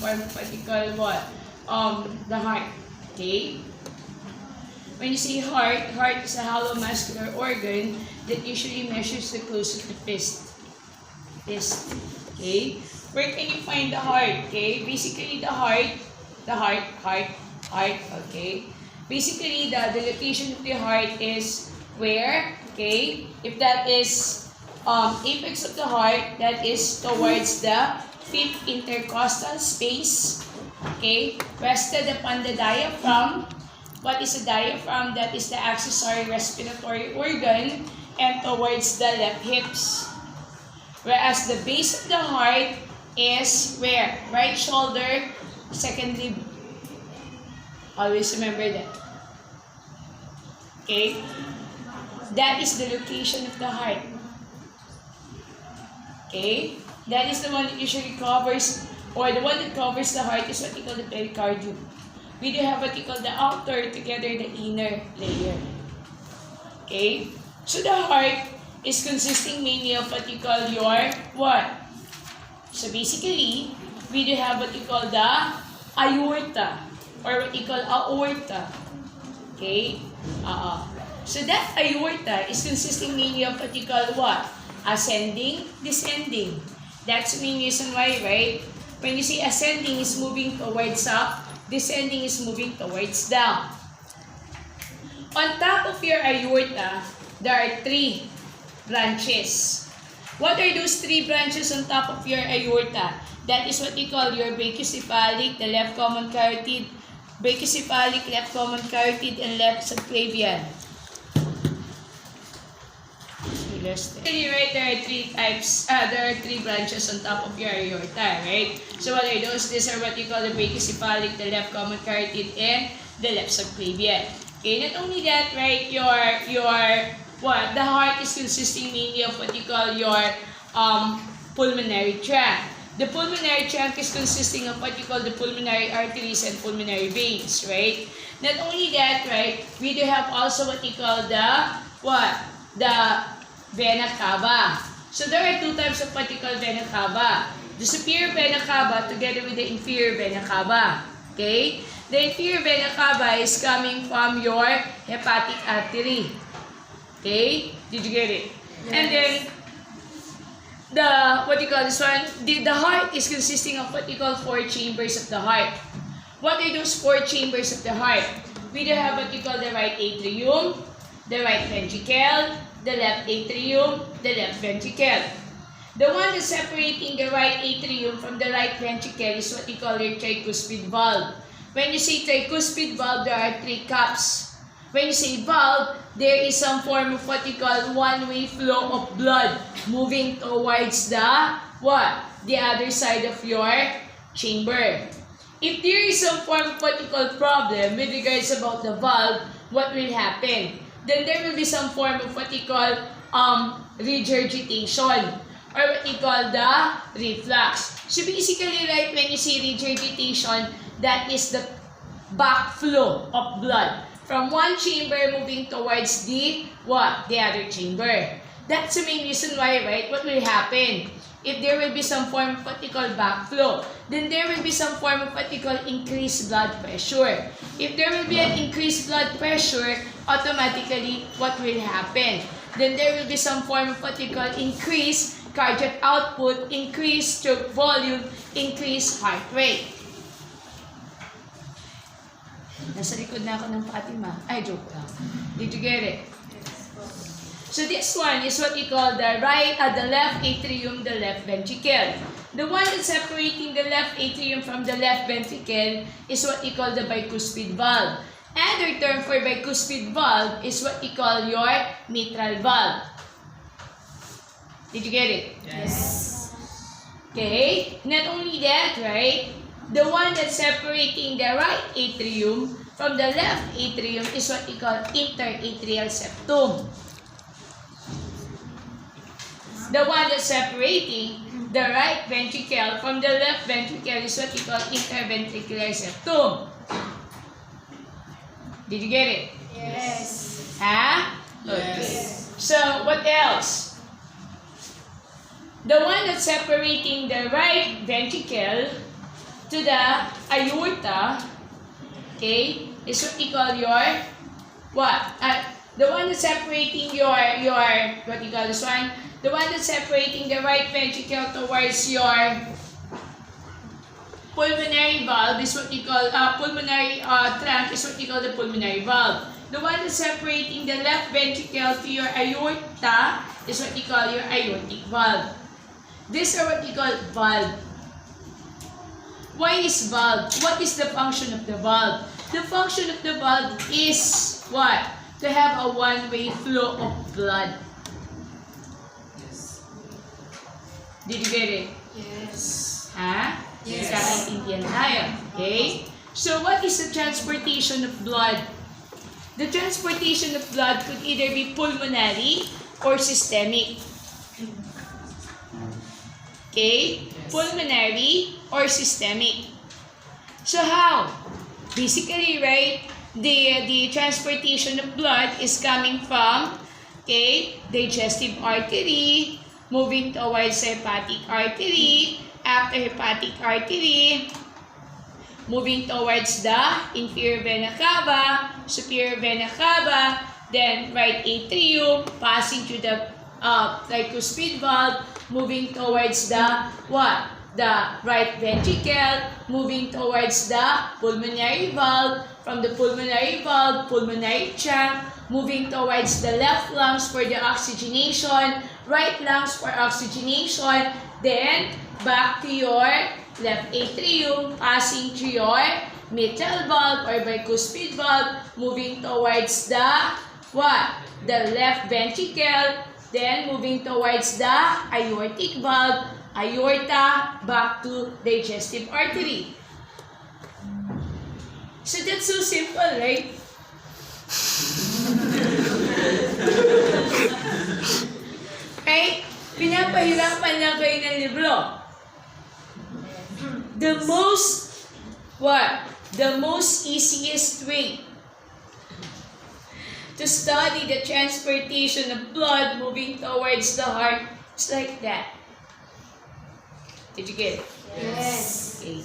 form of what you call what? The heart. Okay? When you say heart, heart is a hollow muscular organ that usually measures the close of the fist. Fist. Okay? Where can you find the heart? Okay? Basically, the heart, okay? Basically, the location of the heart is where? Okay? If that is apex of the heart, that is towards the fifth intercostal space. Okay? Rested upon the diaphragm. What is the diaphragm? That is the accessory respiratory organ, and towards the left hips. Whereas the base of the heart is where? Right shoulder, second rib. Always remember that. Okay? That is the location of the heart. Okay? That is the one that usually covers, or the one that covers the heart is what we call the pericardium. We do have what we call the outer together the inner layer. Okay? So the heart is consisting mainly of what you call your what? So basically, we do have what you call the aorta or what you call aorta. Okay? So that aorta is consisting mainly of what you call what? Ascending, descending. That's the main reason why, right? When you say ascending is moving towards up, descending is moving towards down. On top of your aorta, there are 3 branches. What are those 3 branches on top of your aorta? That is what you call your brachiocephalic, the left common carotid, brachiocephalic, left common carotid, and left subclavian. Right, there are 3 types, there are 3 branches on top of your aorta, right? So what are those? These are what you call the brachiocephalic, the left common carotid, and the left subclavian. Okay, not only that, right, the heart is consisting mainly of what you call your pulmonary trunk. The pulmonary trunk is consisting of what you call the pulmonary arteries and pulmonary veins, right? Not only that, right, we do have also what you call the vena cava. So there are 2 types of what you call vena cava. The superior vena cava together with the inferior vena cava. Okay? The inferior vena cava is coming from your hepatic artery. Okay? Did you get it? Yes. And then the heart is consisting of what you call 4 chambers of the heart. What are those 4 chambers of the heart? We do have what you call the right atrium, the right ventricle, the left atrium, the left ventricle. The one that's separating the right atrium from the right ventricle is what you call your tricuspid valve. When you say tricuspid valve, there are 3 cups. When you say valve, there is some form of what you call one-way flow of blood moving towards the other side of your chamber. If there is some form of what you call problem with regards about the valve, what will happen? Then there will be some form of what you call regurgitation or what you call the reflux. So basically, right, when you say regurgitation, that is the backflow of blood from one chamber moving towards the other chamber. That's the main reason why, right, what will happen? If there will be some form of what you call backflow, then there will be some form of what you call increased blood pressure. If there will be an increased blood pressure, automatically, what will happen? Then there will be some form of what you call increased cardiac output, increased stroke volume, increased heart rate. Nasa likod na ako ng Fatima. Ay, joke lang. Did you get it? So this one is what you call the left atrium, the left ventricle. The one that's separating the left atrium from the left ventricle is what you call the bicuspid valve. Another term for bicuspid valve is what you call your mitral valve. Did you get it? Yes. Okay. Not only that, right? The one that's separating the right atrium from the left atrium is what you call interatrial septum. The one that's separating the right ventricle from the left ventricle is what you call interventricular septum. Did you get it? Yes. Huh? Okay. Yes. So, what else? The one that's separating the right ventricle to the aorta, okay, is what you call your, what? The one that's separating your, what you call this one? The one that's separating the right ventricle towards your pulmonary valve is what you call, pulmonary trunk is what you call the pulmonary valve. The one that's separating the left ventricle to your aorta is what you call your aortic valve. These are what you call valve. Why is valve? What is the function of the valve? The function of the valve is what? To have a one-way flow of blood. Yes. Did you get it? Yes. Ha? Yes. Nagkakaintindihan tayo. Okay? So, what is the transportation of blood? The transportation of blood could either be pulmonary or systemic. Okay? Pulmonary or systemic. So, how? Basically, right, the transportation of blood is coming from, okay, digestive artery, moving towards hepatic artery, after hepatic artery, moving towards the inferior vena cava, superior vena cava, then right atrium, passing through the tricuspid valve, moving towards the what? The right ventricle, moving towards the pulmonary valve, from the pulmonary valve, pulmonary trunk, moving towards the left lungs for the oxygenation, right lungs for oxygenation, then back to your left atrium, passing through your mitral valve or bicuspid valve, moving towards the what? The left ventricle, then moving towards the aortic valve, aorta, back to digestive artery. So that's so simple, right? Right? Pinapahirapan lang kayo ng libro. The most, what? The most easiest way to study the transportation of blood moving towards the heart is like that. Did you get it? Yes. Okay.